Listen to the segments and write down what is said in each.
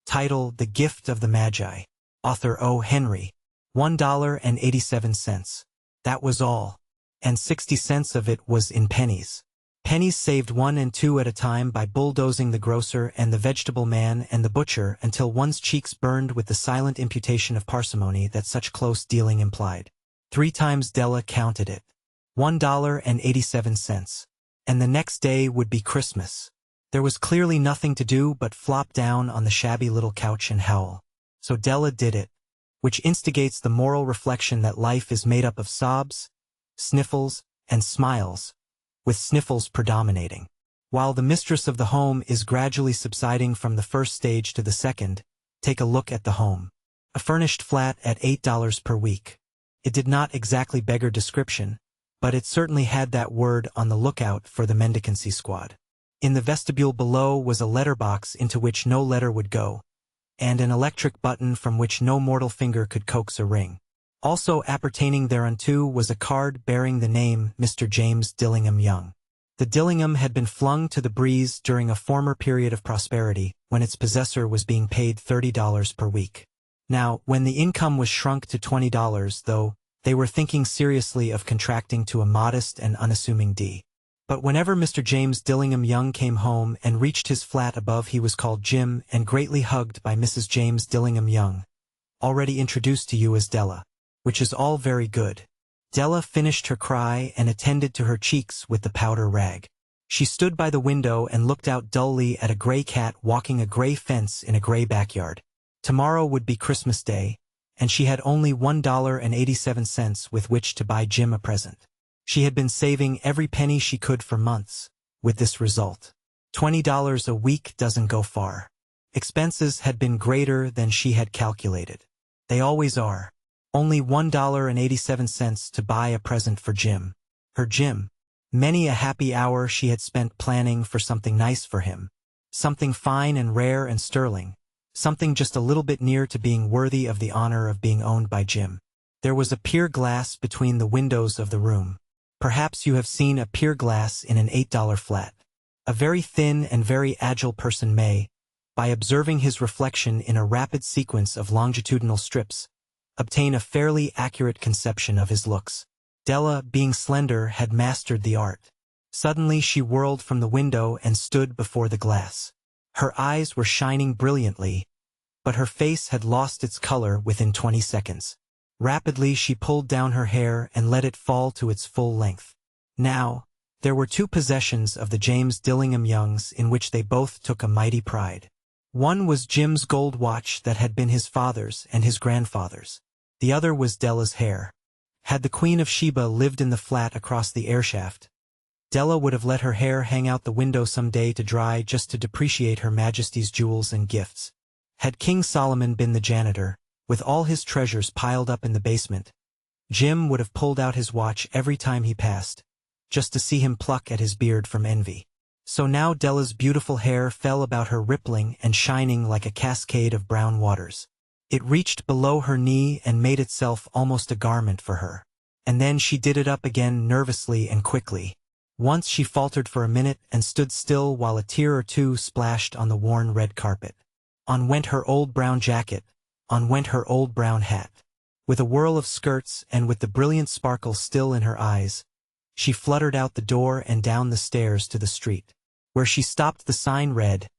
Title: The Gift of the Magi. Author O. Henry. $1.87. That was all. And 60 cents of it was in pennies. Pennies saved 1 and 2 at a time by bulldozing the grocer and the vegetable man and the butcher until one's cheeks burned with the silent imputation of parsimony that such close dealing implied. 3 times Della counted it. $1.87. And the next day would be Christmas. There was clearly nothing to do but flop down on the shabby little couch and howl. So Della did it, which instigates the moral reflection that life is made up of sobs, sniffles, and smiles, with sniffles predominating. While the mistress of the home is gradually subsiding from the first stage to the second, take a look at the home. A furnished flat at $8 per week. It did not exactly beggar description, but it certainly had that word on the lookout for the mendicancy squad. In the vestibule below was a letterbox into which no letter would go, and an electric button from which no mortal finger could coax a ring. Also appertaining thereunto was a card bearing the name Mr. James Dillingham Young. The Dillingham had been flung to the breeze during a former period of prosperity, when its possessor was being paid $30 per week. Now, when the income was shrunk to $20, though, they were thinking seriously of contracting to a modest and unassuming D. But whenever Mr. James Dillingham Young came home and reached his flat above, he was called Jim and greatly hugged by Mrs. James Dillingham Young, already introduced to you as Della, which is all very good. Della finished her cry and attended to her cheeks with the powder rag. She stood by the window and looked out dully at a gray cat walking a gray fence in a gray backyard. Tomorrow would be Christmas Day, and she had only $1.87 with which to buy Jim a present. She had been saving every penny she could for months, with this result. $20 a week doesn't go far. Expenses had been greater than she had calculated. They always are. Only $1.87 to buy a present for Jim. Her Jim. Many a happy hour she had spent planning for something nice for him. Something fine and rare and sterling. Something just a little bit near to being worthy of the honor of being owned by Jim. There was a pier glass between the windows of the room. Perhaps you have seen a pier glass in an $8 flat. A very thin and very agile person may, by observing his reflection in a rapid sequence of longitudinal strips, obtain a fairly accurate conception of his looks. Della, being slender, had mastered the art. Suddenly she whirled from the window and stood before the glass. Her eyes were shining brilliantly, but her face had lost its color within 20 seconds. Rapidly she pulled down her hair and let it fall to its full length. Now, there were 2 possessions of the James Dillingham Youngs in which they both took a mighty pride. One was Jim's gold watch that had been his father's and his grandfather's. The other was Della's hair. Had the Queen of Sheba lived in the flat across the airshaft, Della would have let her hair hang out the window some day to dry just to depreciate Her Majesty's jewels and gifts. Had King Solomon been the janitor, with all his treasures piled up in the basement, Jim would have pulled out his watch every time he passed, just to see him pluck at his beard from envy. So now Della's beautiful hair fell about her rippling and shining like a cascade of brown waters. It reached below her knee and made itself almost a garment for her. And then she did it up again nervously and quickly. Once she faltered for a minute and stood still while a tear or two splashed on the worn red carpet. On went her old brown jacket, on went her old brown hat. With a whirl of skirts and with the brilliant sparkle still in her eyes, she fluttered out the door and down the stairs to the street, where she stopped. The sign read,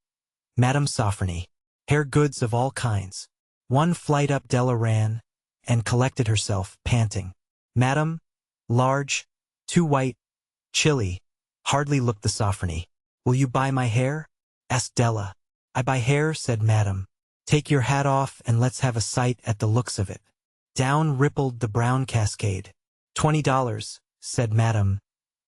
Madame Sofronie, hair goods of all kinds. 1 flight up Della ran, and collected herself, panting. Madam, large, too white, chilly, hardly looked the Sofronie. Will you buy my hair? Asked Della. I buy hair, said Madame. Take your hat off and let's have a sight at the looks of it. Down rippled the brown cascade. $20, said Madame,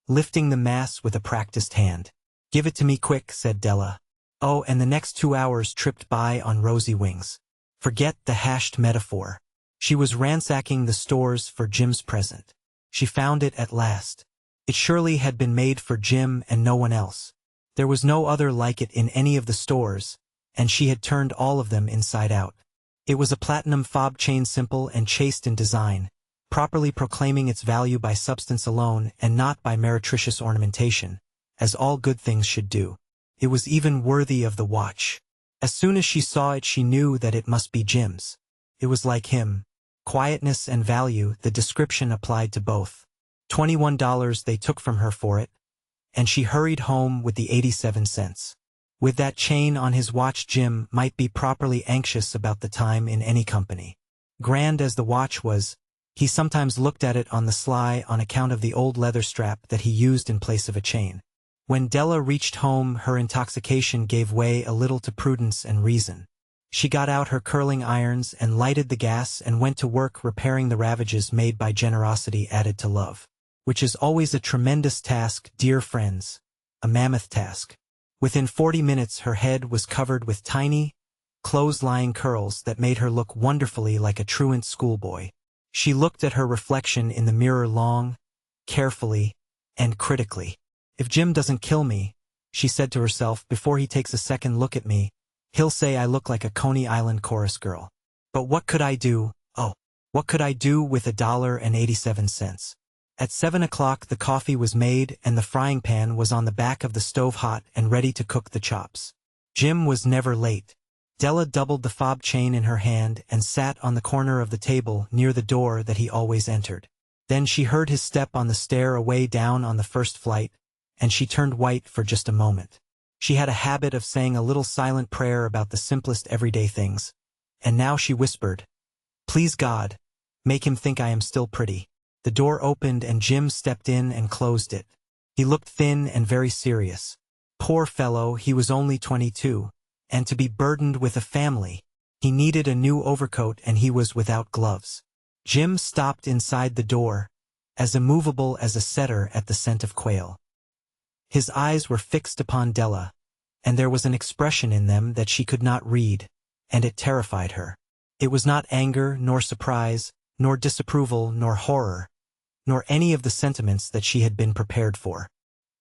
lifting the mass with a practiced hand. Give it to me quick, said Della. Oh, and the next 2 hours tripped by on rosy wings. Forget the hashed metaphor. She was ransacking the stores for Jim's present. She found it at last. It surely had been made for Jim and no one else. There was no other like it in any of the stores, and she had turned all of them inside out. It was a platinum fob chain, simple and chaste in design, properly proclaiming its value by substance alone and not by meretricious ornamentation, as all good things should do. It was even worthy of the watch. As soon as she saw it, she knew that it must be Jim's. It was like him. Quietness and value, the description applied to both. $21 they took from her for it, and she hurried home with the 87 cents. With that chain on his watch, Jim might be properly anxious about the time in any company. Grand as the watch was, he sometimes looked at it on the sly on account of the old leather strap that he used in place of a chain. When Della reached home, her intoxication gave way a little to prudence and reason. She got out her curling irons and lighted the gas and went to work repairing the ravages made by generosity added to love. Which is always a tremendous task, dear friends. A mammoth task. Within 40 minutes her head was covered with tiny, close-lying curls that made her look wonderfully like a truant schoolboy. She looked at her reflection in the mirror long, carefully, and critically. If Jim doesn't kill me, she said to herself, before he takes a second look at me, he'll say I look like a Coney Island chorus girl. But what could I do? Oh, what could I do with $1.87? At 7 o'clock the coffee was made and the frying pan was on the back of the stove hot and ready to cook the chops. Jim was never late. Della doubled the fob chain in her hand and sat on the corner of the table near the door that he always entered. Then she heard his step on the stair away down on the first flight, and she turned white for just a moment. She had a habit of saying a little silent prayer about the simplest everyday things, and now she whispered, "Please God, make him think I am still pretty." The door opened and Jim stepped in and closed it. He looked thin and very serious. Poor fellow, he was only 22, and to be burdened with a family. He needed a new overcoat and he was without gloves. Jim stopped inside the door, as immovable as a setter at the scent of quail. His eyes were fixed upon Della, and there was an expression in them that she could not read, and it terrified her. It was not anger, nor surprise, nor disapproval, nor horror, nor any of the sentiments that she had been prepared for.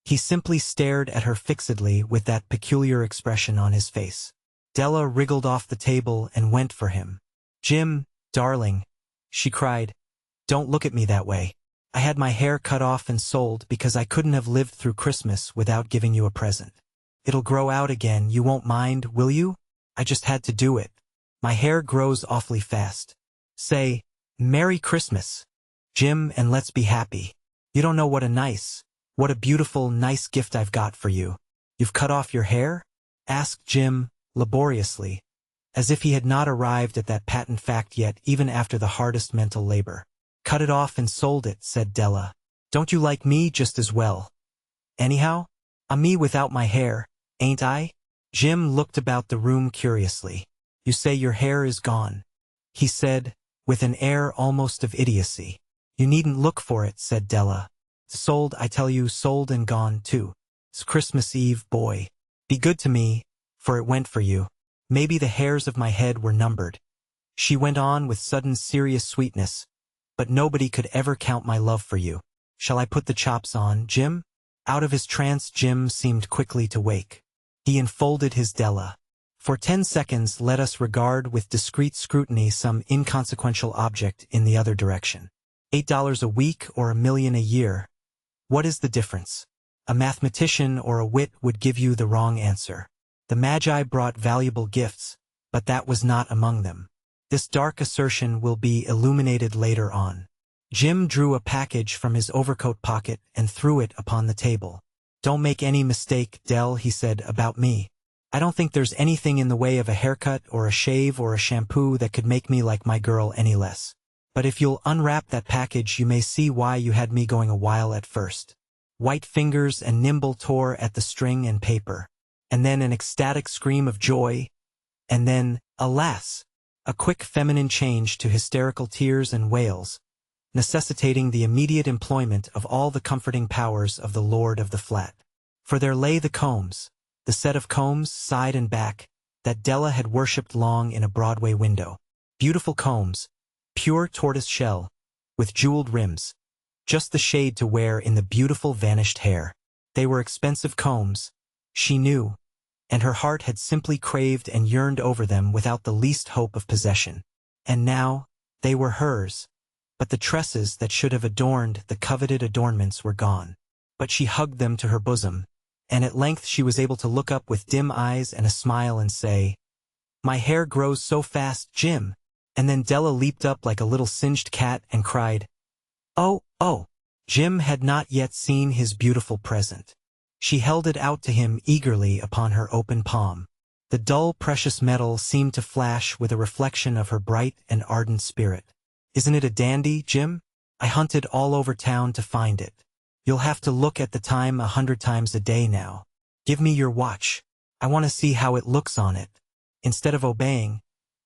He simply stared at her fixedly with that peculiar expression on his face. Della wriggled off the table and went for him. "Jim, darling," she cried, "don't look at me that way. I had my hair cut off and sold because I couldn't have lived through Christmas without giving you a present. It'll grow out again, you won't mind, will you? I just had to do it. My hair grows awfully fast. Say, Merry Christmas, Jim, and let's be happy. You don't know what a beautiful, nice gift I've got for you." "You've cut off your hair?" asked Jim, laboriously, as if he had not arrived at that patent fact yet even after the hardest mental labor. "Cut it off and sold it," said Della. "Don't you like me just as well? Anyhow, I'm me without my hair, ain't I?" Jim looked about the room curiously. "You say your hair is gone," he said, with an air almost of idiocy. "You needn't look for it," said Della. "Sold, I tell you, sold and gone, too. It's Christmas Eve, boy. Be good to me, for it went for you. Maybe the hairs of my head were numbered," she went on with sudden serious sweetness, "but nobody could ever count my love for you. Shall I put the chops on, Jim?" Out of his trance Jim seemed quickly to wake. He enfolded his Della. "For 10 seconds let us regard with discreet scrutiny some inconsequential object in the other direction. $8 a week or $1,000,000 a year. What is the difference? A mathematician or a wit would give you the wrong answer. The Magi brought valuable gifts, but that was not among them. This dark assertion will be illuminated later on." Jim drew a package from his overcoat pocket and threw it upon the table. "Don't make any mistake, Dell," he said, "about me. I don't think there's anything in the way of a haircut or a shave or a shampoo that could make me like my girl any less. But if you'll unwrap that package you may see why you had me going a while at first." White fingers and nimble tore at the string and paper, and then an ecstatic scream of joy, and then, alas, a quick feminine change to hysterical tears and wails, necessitating the immediate employment of all the comforting powers of the lord of the flat. For there lay the combs, the set of combs, side and back, that Della had worshipped long in a Broadway window. Beautiful combs, pure tortoise shell, with jeweled rims, just the shade to wear in the beautiful vanished hair. They were expensive combs, she knew, and her heart had simply craved and yearned over them without the least hope of possession. And now, they were hers, but the tresses that should have adorned the coveted adornments were gone. But she hugged them to her bosom, and at length she was able to look up with dim eyes and a smile and say, My hair grows so fast, Jim. And then Della leaped up like a little singed cat and cried, "Oh, oh!" Jim had not yet seen his beautiful present. She held it out to him eagerly upon her open palm. The dull, precious metal seemed to flash with a reflection of her bright and ardent spirit. "Isn't it a dandy, Jim? I hunted all over town to find it. You'll have to look at the time 100 times a day now. Give me your watch. I want to see how it looks on it." Instead of obeying,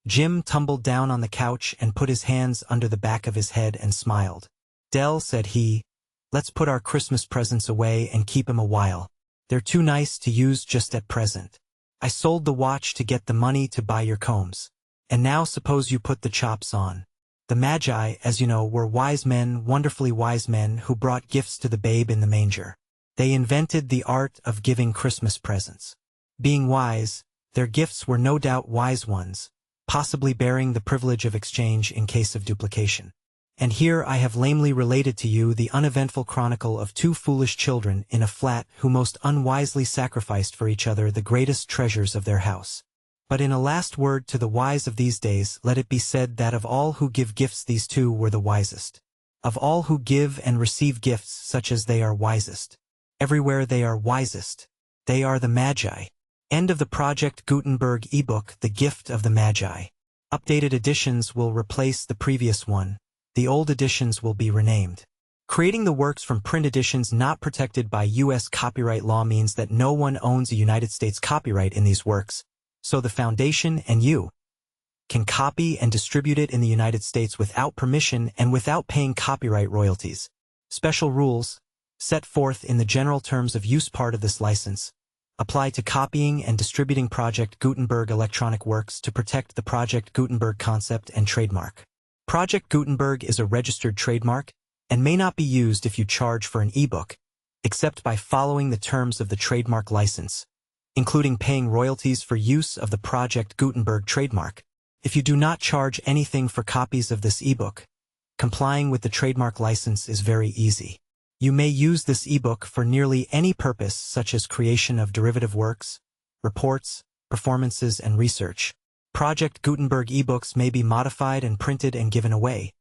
Jim tumbled down on the couch and put his hands under the back of his head and smiled. "Dell," said he, "let's put our Christmas presents away and keep 'em a while. They're too nice to use just at present. I sold the watch to get the money to buy your combs. And now suppose you put the chops on." The Magi, as you know, were wise men, wonderfully wise men, who brought gifts to the babe in the manger. They invented the art of giving Christmas presents. Being wise, their gifts were no doubt wise ones, possibly bearing the privilege of exchange in case of duplication. And here I have lamely related to you the uneventful chronicle of two foolish children in a flat who most unwisely sacrificed for each other the greatest treasures of their house. But in a last word to the wise of these days, let it be said that of all who give gifts these two were the wisest. Of all who give and receive gifts such as they are wisest. Everywhere they are wisest. They are the Magi. End of the Project Gutenberg ebook, The Gift of the Magi. Updated editions will replace the previous one. The old editions will be renamed. Creating the works from print editions not protected by U.S. copyright law means that no one owns a United States copyright in these works, so the Foundation and you can copy and distribute it in the United States without permission and without paying copyright royalties. Special rules, set forth in the general terms of use part of this license, apply to copying and distributing Project Gutenberg electronic works to protect the Project Gutenberg concept and trademark. Project Gutenberg is a registered trademark and may not be used if you charge for an ebook, except by following the terms of the trademark license, including paying royalties for use of the Project Gutenberg trademark. If you do not charge anything for copies of this ebook, complying with the trademark license is very easy. You may use this ebook for nearly any purpose, such as creation of derivative works, reports, performances, and research. Project Gutenberg ebooks may be modified and printed and given away.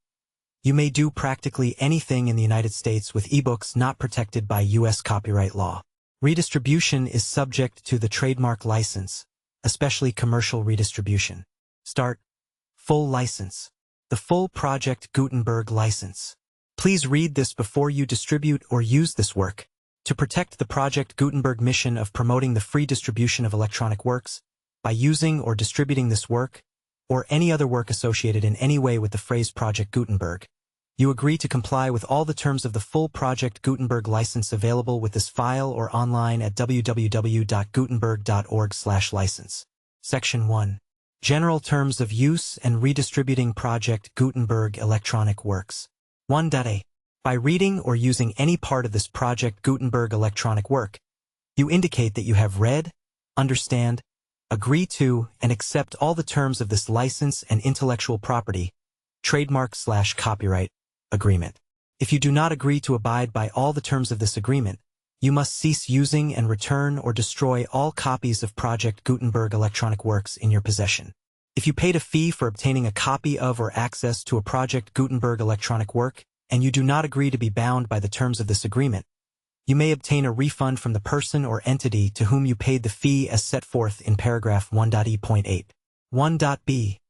You may do practically anything in the United States with ebooks not protected by U.S. copyright law. Redistribution is subject to the trademark license, especially commercial redistribution. Start. Full license. The full Project Gutenberg license. Please read this before you distribute or use this work. To protect the Project Gutenberg mission of promoting the free distribution of electronic works, by using or distributing this work, or any other work associated in any way with the phrase Project Gutenberg, you agree to comply with all the terms of the full Project Gutenberg license available with this file or online at www.gutenberg.org/license. Section 1. General Terms of Use and Redistributing Project Gutenberg Electronic Works. 1.a. By reading or using any part of this Project Gutenberg electronic work, you indicate that you have read, understand, agree to, and accept all the terms of this license and intellectual property, trademark/copyright, agreement. If you do not agree to abide by all the terms of this agreement, you must cease using and return or destroy all copies of Project Gutenberg electronic works in your possession. If you paid a fee for obtaining a copy of or access to a Project Gutenberg electronic work, and you do not agree to be bound by the terms of this agreement, you may obtain a refund from the person or entity to whom you paid the fee as set forth in paragraph 1.e.8. 1.b.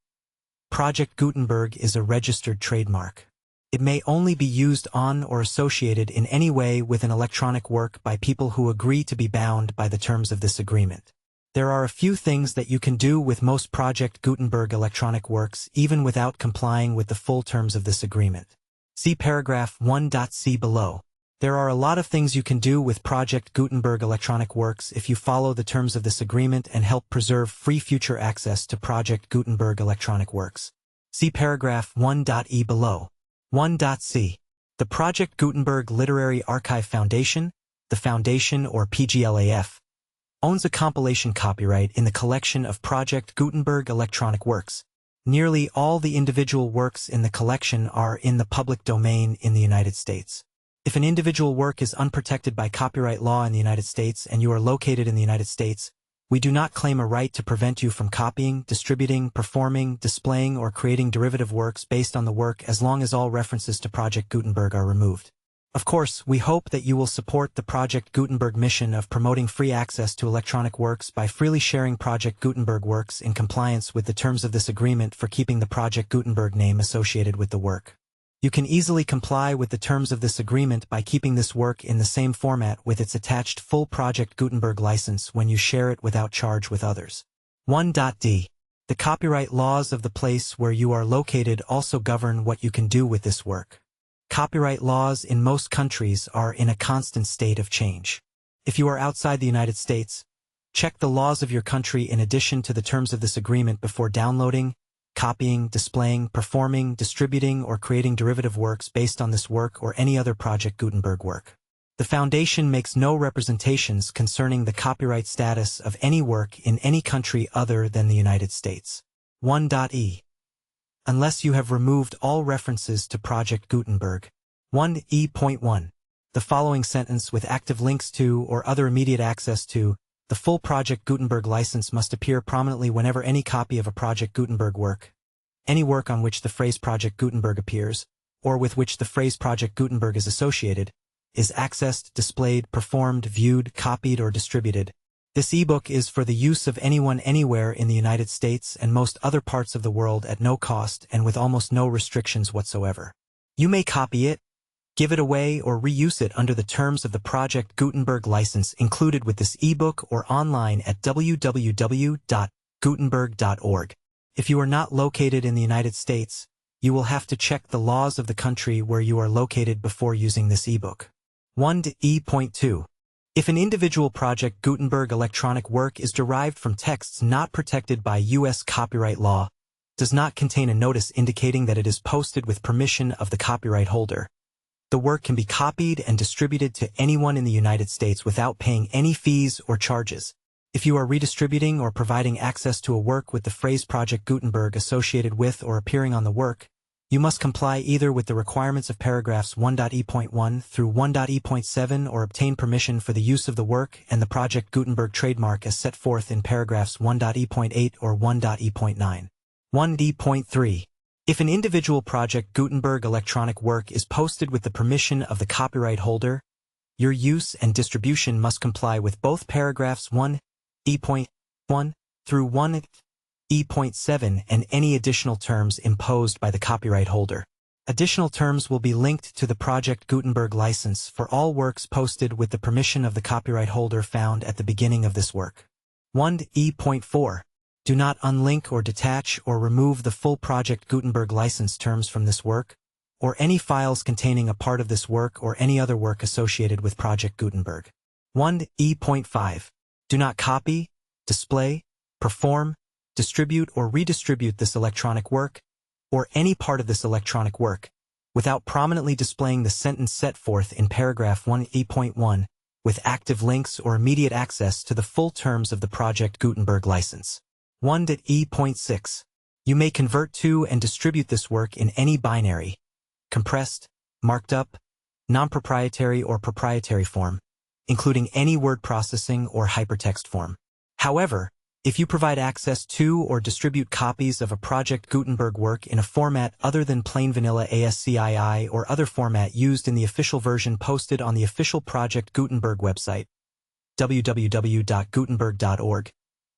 Project Gutenberg is a registered trademark. It may only be used on or associated in any way with an electronic work by people who agree to be bound by the terms of this agreement. There are a few things that you can do with most Project Gutenberg electronic works even without complying with the full terms of this agreement. See paragraph 1.c below. There are a lot of things you can do with Project Gutenberg electronic works if you follow the terms of this agreement and help preserve free future access to Project Gutenberg electronic works. See paragraph 1.e below. 1.c. The Project Gutenberg Literary Archive Foundation, the Foundation or PGLAF, owns a compilation copyright in the collection of Project Gutenberg electronic works. Nearly all the individual works in the collection are in the public domain in the United States. If an individual work is unprotected by copyright law in the United States and you are located in the United States, We do not claim a right to prevent you from copying, distributing, performing, displaying, or creating derivative works based on the work as long as all references to Project Gutenberg are removed. Of course, we hope that you will support the Project Gutenberg mission of promoting free access to electronic works by freely sharing Project Gutenberg works in compliance with the terms of this agreement for keeping the Project Gutenberg name associated with the work. You can easily comply with the terms of this agreement by keeping this work in the same format with its attached full Project Gutenberg license when you share it without charge with others. 1.d. The copyright laws of the place where you are located also govern what you can do with this work. Copyright laws in most countries are in a constant state of change. If you are outside the United States, check the laws of your country in addition to the terms of this agreement before downloading, copying, displaying, performing, distributing, or creating derivative works based on this work or any other Project Gutenberg work. The Foundation makes no representations concerning the copyright status of any work in any country other than the United States. 1.e. Unless you have removed all references to Project Gutenberg. 1e.1. The following sentence with active links to or other immediate access to the full Project Gutenberg license must appear prominently whenever any copy of a Project Gutenberg work, any work on which the phrase Project Gutenberg appears, or with which the phrase Project Gutenberg is associated, is accessed, displayed, performed, viewed, copied, or distributed. This ebook is for the use of anyone anywhere in the United States and most other parts of the world at no cost and with almost no restrictions whatsoever. You may copy it, give it away, or reuse it under the terms of the Project Gutenberg license included with this ebook or online at www.gutenberg.org. If you are not located in the United States, you will have to check the laws of the country where you are located before using this ebook. 1e.2. If an individual Project Gutenberg electronic work is derived from texts not protected by U.S. copyright law, does not contain a notice indicating that it is posted with permission of the copyright holder, the work can be copied and distributed to anyone in the United States without paying any fees or charges. If you are redistributing or providing access to a work with the phrase Project Gutenberg associated with or appearing on the work, you must comply either with the requirements of paragraphs 1.e.1 through 1.e.7 or obtain permission for the use of the work and the Project Gutenberg trademark as set forth in paragraphs 1.e.8 or 1.e.9. 1d.3. If an individual Project Gutenberg electronic work is posted with the permission of the copyright holder, your use and distribution must comply with both paragraphs 1e.1 through 1e.7 and any additional terms imposed by the copyright holder. Additional terms will be linked to the Project Gutenberg license for all works posted with the permission of the copyright holder found at the beginning of this work. 1e.4. Do not unlink or detach or remove the full Project Gutenberg license terms from this work, or any files containing a part of this work or any other work associated with Project Gutenberg. 1e.5. Do not copy, display, perform, distribute or redistribute this electronic work, or any part of this electronic work, without prominently displaying the sentence set forth in paragraph 1e.1, with active links or immediate access to the full terms of the Project Gutenberg license. 1e.6. You may convert to and distribute this work in any binary, compressed, marked up, non-proprietary or proprietary form, including any word processing or hypertext form. However, if you provide access to or distribute copies of a Project Gutenberg work in a format other than plain vanilla ASCII or other format used in the official version posted on the official Project Gutenberg website, www.gutenberg.org,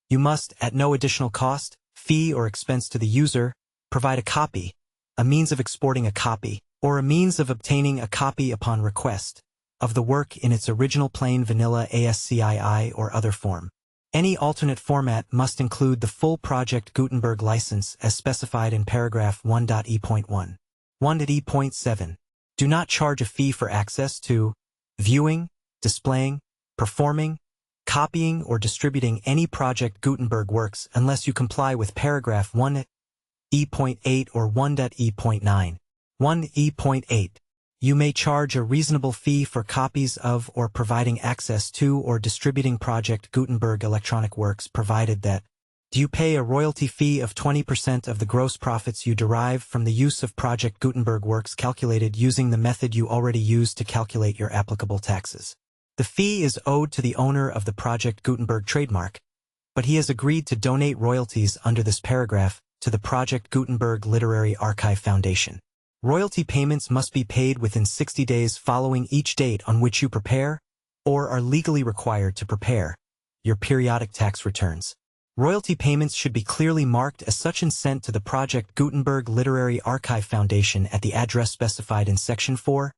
you must, at no additional cost, fee, or expense to the user, provide a copy, a means of exporting a copy, or a means of obtaining a copy upon request, of the work in its original plain vanilla ASCII or other form. Any alternate format must include the full Project Gutenberg license as specified in paragraph 1.e.1. 1.e.7. Do not charge a fee for access to viewing, displaying, performing, copying, or distributing any Project Gutenberg works unless you comply with paragraph 1e.8 or 1.e.9. 1e.8. You may charge a reasonable fee for copies of or providing access to or distributing Project Gutenberg electronic works provided that you pay a royalty fee of 20% of the gross profits you derive from the use of Project Gutenberg works calculated using the method you already used to calculate your applicable taxes. The fee is owed to the owner of the Project Gutenberg trademark, but he has agreed to donate royalties under this paragraph to the Project Gutenberg Literary Archive Foundation. Royalty payments must be paid within 60 days following each date on which you prepare, or are legally required to prepare, your periodic tax returns. Royalty payments should be clearly marked as such and sent to the Project Gutenberg Literary Archive Foundation at the address specified in Section 4.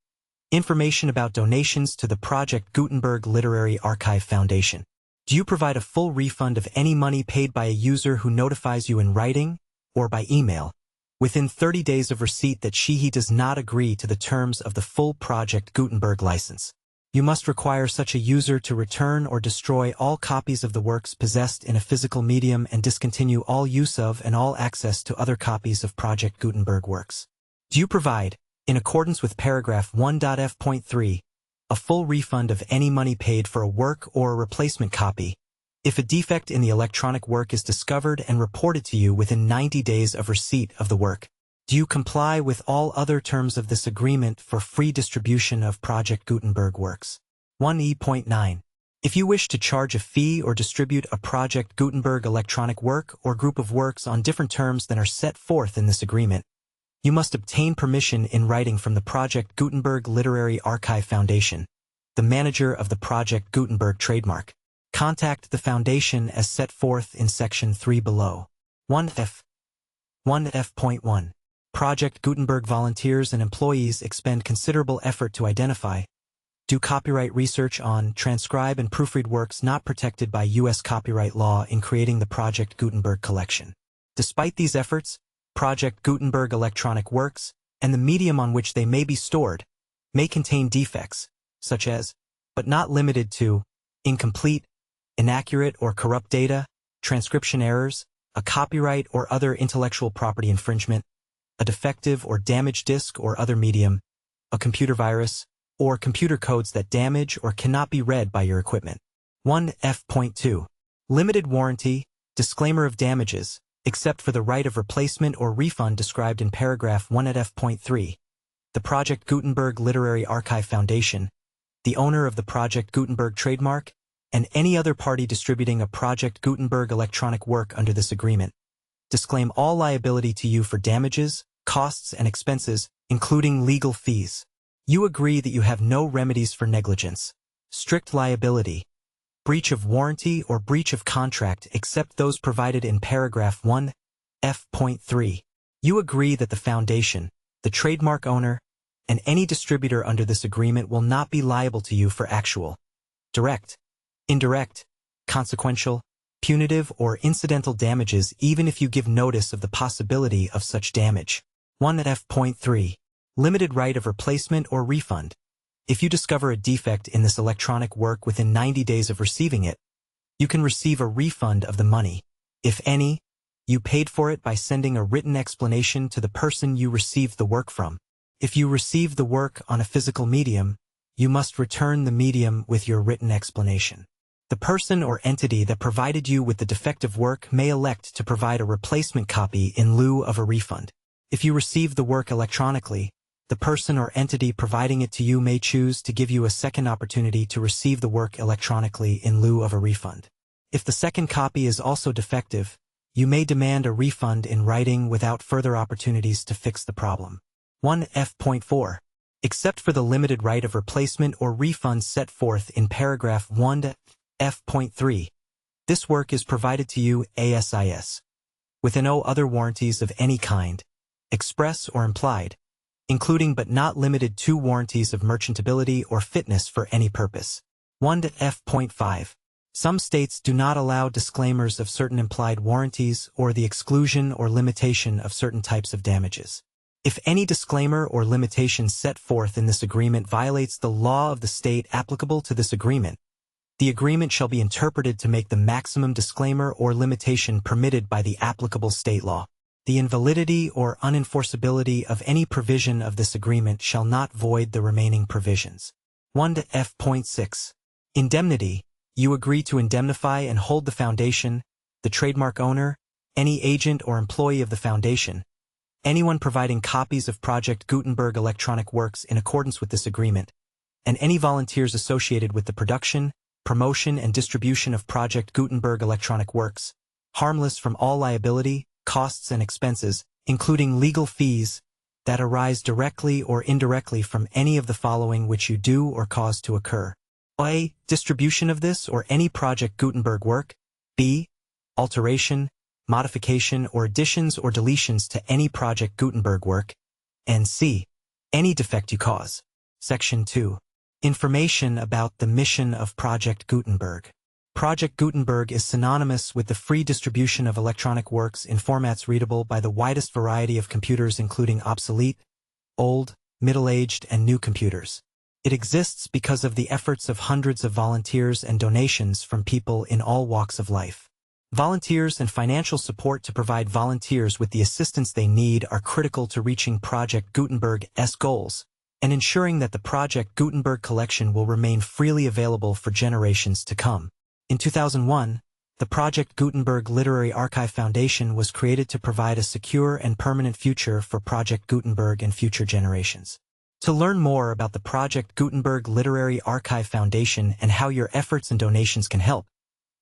Information about donations to the Project Gutenberg Literary Archive Foundation. Do you provide a full refund of any money paid by a user who notifies you in writing, or by email, within 30 days of receipt that he does not agree to the terms of the full Project Gutenberg license? You must require such a user to return or destroy all copies of the works possessed in a physical medium and discontinue all use of and all access to other copies of Project Gutenberg works. Do you provide, in accordance with paragraph 1.f.3, a full refund of any money paid for a work or a replacement copy, if a defect in the electronic work is discovered and reported to you within 90 days of receipt of the work? Do you comply with all other terms of this agreement for free distribution of Project Gutenberg works? 1e.9. If you wish to charge a fee or distribute a Project Gutenberg electronic work or group of works on different terms than are set forth in this agreement, you must obtain permission in writing from the Project Gutenberg Literary Archive Foundation, the manager of the Project Gutenberg trademark. Contact the foundation as set forth in Section 3 below. 1f. 1f.1. Project Gutenberg volunteers and employees expend considerable effort to identify, do copyright research on, transcribe and proofread works not protected by U.S. copyright law in creating the Project Gutenberg collection. Despite these efforts, Project Gutenberg electronic works, and the medium on which they may be stored, may contain defects, such as, but not limited to, incomplete, inaccurate or corrupt data, transcription errors, a copyright or other intellectual property infringement, a defective or damaged disk or other medium, a computer virus, or computer codes that damage or cannot be read by your equipment. 1f.2. Limited warranty, disclaimer of damages, except for the right of replacement or refund described in paragraph 1 at f.3. The Project Gutenberg Literary Archive Foundation, the owner of the Project Gutenberg trademark, and any other party distributing a Project Gutenberg electronic work under this agreement, disclaim all liability to you for damages, costs, and expenses, including legal fees. You agree that you have no remedies for negligence, strict liability, breach of warranty, or breach of contract except those provided in paragraph 1, f.3. You agree that the foundation, the trademark owner, and any distributor under this agreement will not be liable to you for actual, direct, indirect, consequential, punitive, or incidental damages even if you give notice of the possibility of such damage. 1 at f.3. Limited right of replacement or refund. If you discover a defect in this electronic work within 90 days of receiving it, you can receive a refund of the money, if any, you paid for it by sending a written explanation to the person you received the work from. If you receive the work on a physical medium, you must return the medium with your written explanation. The person or entity that provided you with the defective work may elect to provide a replacement copy in lieu of a refund. If you receive the work electronically, the person or entity providing it to you may choose to give you a second opportunity to receive the work electronically in lieu of a refund. If the second copy is also defective, you may demand a refund in writing without further opportunities to fix the problem. 1f.4. Except for the limited right of replacement or refund set forth in paragraph 1f.3, this work is provided to you ASIS, with no other warranties of any kind, express or implied, including but not limited to warranties of merchantability or fitness for any purpose. 1f.5. Some states do not allow disclaimers of certain implied warranties or the exclusion or limitation of certain types of damages. If any disclaimer or limitation set forth in this agreement violates the law of the state applicable to this agreement, the agreement shall be interpreted to make the maximum disclaimer or limitation permitted by the applicable state law. The invalidity or unenforceability of any provision of this agreement shall not void the remaining provisions. 1f.6. Indemnity. You agree to indemnify and hold the foundation, the trademark owner, any agent or employee of the foundation, anyone providing copies of Project Gutenberg electronic works in accordance with this agreement, and any volunteers associated with the production, promotion and distribution of Project Gutenberg electronic works, harmless from all liability, costs and expenses, including legal fees, that arise directly or indirectly from any of the following which you do or cause to occur. A. Distribution of this or any Project Gutenberg work. B. Alteration, modification or additions or deletions to any Project Gutenberg work. And C. Any defect you cause. Section 2. Information about the mission of Project Gutenberg. Project Gutenberg is synonymous with the free distribution of electronic works in formats readable by the widest variety of computers including obsolete, old, middle-aged, and new computers. It exists because of the efforts of hundreds of volunteers and donations from people in all walks of life. Volunteers and financial support to provide volunteers with the assistance they need are critical to reaching Project Gutenberg's goals and ensuring that the Project Gutenberg collection will remain freely available for generations to come. In 2001, the Project Gutenberg Literary Archive Foundation was created to provide a secure and permanent future for Project Gutenberg and future generations. To learn more about the Project Gutenberg Literary Archive Foundation and how your efforts and donations can help,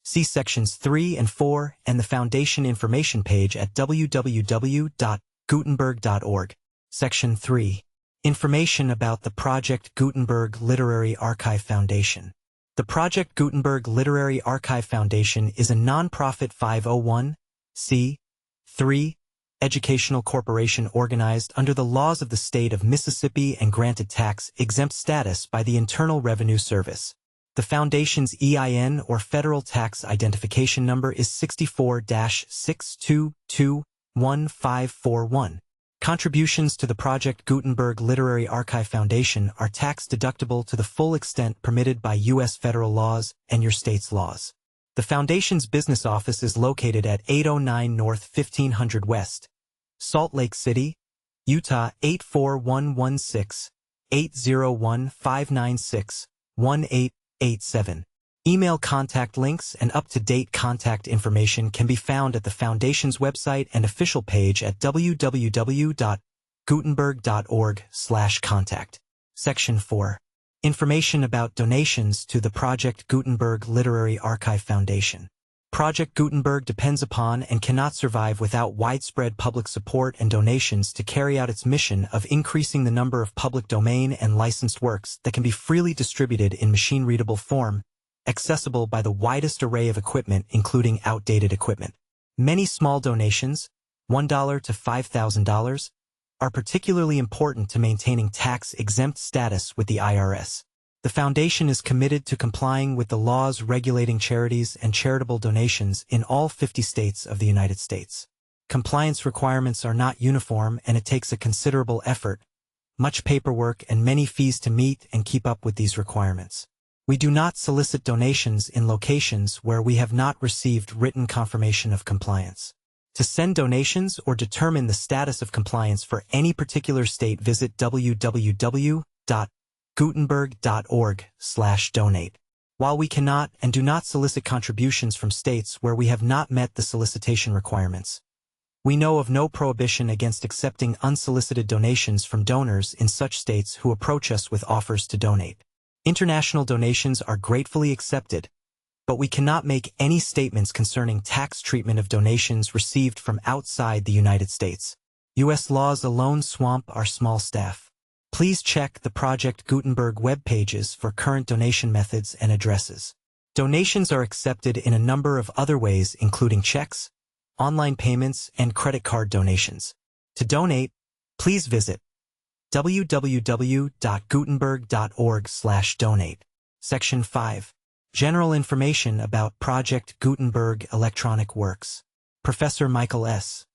see Sections 3 and 4 and the Foundation information page at www.gutenberg.org. Section 3. Information about the Project Gutenberg Literary Archive Foundation. The Project Gutenberg Literary Archive Foundation is a non-profit 501(c)(3) educational corporation organized under the laws of the state of Mississippi and granted tax-exempt status by the Internal Revenue Service. The Foundation's EIN or Federal Tax Identification Number is 64-6221541. Contributions to the Project Gutenberg Literary Archive Foundation are tax-deductible to the full extent permitted by U.S. federal laws and your state's laws. The Foundation's business office is located at 809 North 1500 West, Salt Lake City, Utah 84116, 801-596-1887. Email contact links and up-to-date contact information can be found at the Foundation's website and official page at www.gutenberg.org/contact. Section 4. Information about donations to the Project Gutenberg Literary Archive Foundation. Project Gutenberg depends upon and cannot survive without widespread public support and donations to carry out its mission of increasing the number of public domain and licensed works that can be freely distributed in machine-readable form, accessible by the widest array of equipment including outdated equipment. Many small donations, $1 to $5,000, are particularly important to maintaining tax-exempt status with the IRS. The Foundation is committed to complying with the laws regulating charities and charitable donations in all 50 states of the United States. Compliance requirements are not uniform and it takes a considerable effort, much paperwork and many fees to meet and keep up with these requirements. We do not solicit donations in locations where we have not received written confirmation of compliance. To send donations or determine the status of compliance for any particular state, visit www.gutenberg.org/donate. While we cannot and do not solicit contributions from states where we have not met the solicitation requirements, we know of no prohibition against accepting unsolicited donations from donors in such states who approach us with offers to donate. International donations are gratefully accepted, but we cannot make any statements concerning tax treatment of donations received from outside the United States. U.S. laws alone swamp our small staff. Please check the Project Gutenberg web pages for current donation methods and addresses. Donations are accepted in a number of other ways including checks, online payments, and credit card donations. To donate, please visit www.gutenberg.org/donate. Section 5. General information about Project Gutenberg electronic works. Professor Michael S.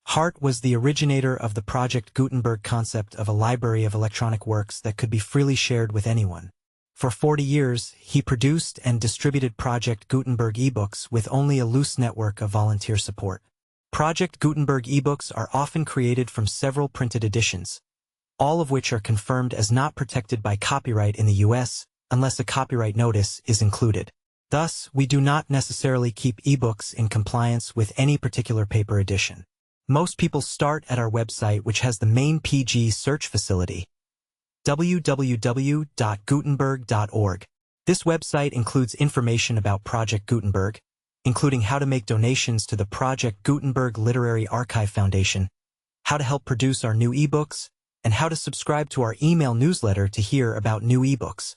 Hart was the originator of the Project Gutenberg concept of a library of electronic works that could be freely shared with anyone. For 40 years, he produced and distributed Project Gutenberg ebooks with only a loose network of volunteer support. Project Gutenberg ebooks are often created from several printed editions, all of which are confirmed as not protected by copyright in the U.S. unless a copyright notice is included. Thus, we do not necessarily keep ebooks in compliance with any particular paper edition. Most people start at our website, which has the main PG search facility, www.gutenberg.org. This website includes information about Project Gutenberg, including how to make donations to the Project Gutenberg Literary Archive Foundation, how to help produce our new ebooks, and how to subscribe to our email newsletter to hear about new ebooks.